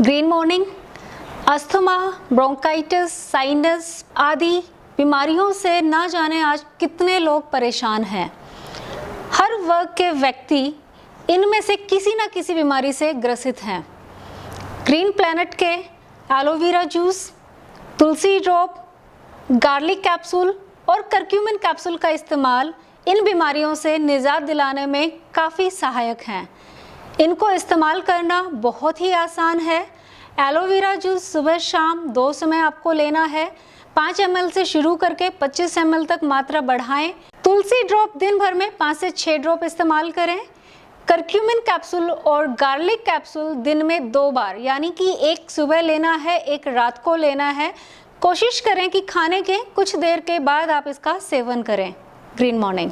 Green morning asthma, bronchitis, sinus आदि बीमारियों से ना जाने आज कितने लोग परेशान हैं। हर वर्ग के व्यक्ति इनमें से किसी न किसी बीमारी से ग्रसित हैं। ग्रीन प्लैनेट के एलोवेरा जूस, तुलसी ड्रॉप, गार्लिक कैप्सूल और करक्यूमिन कैप्सूल का इस्तेमाल इन बीमारियों से निजात दिलाने में काफ़ी सहायक हैं। इनको इस्तेमाल करना बहुत ही आसान है। एलोवेरा जूस सुबह शाम 2 समय आपको लेना है। 5 ml से शुरू करके 25 ml तक मात्रा बढ़ाएं। तुलसी ड्रॉप दिन भर में 5 से 6 ड्रॉप इस्तेमाल करें। करक्यूमिन कैप्सूल और गार्लिक कैप्सूल दिन में 2 बार, यानी कि एक सुबह लेना है, एक रात को लेना है। कोशिश करें कि खाने के कुछ देर के बाद आप इसका सेवन करें। Green morning.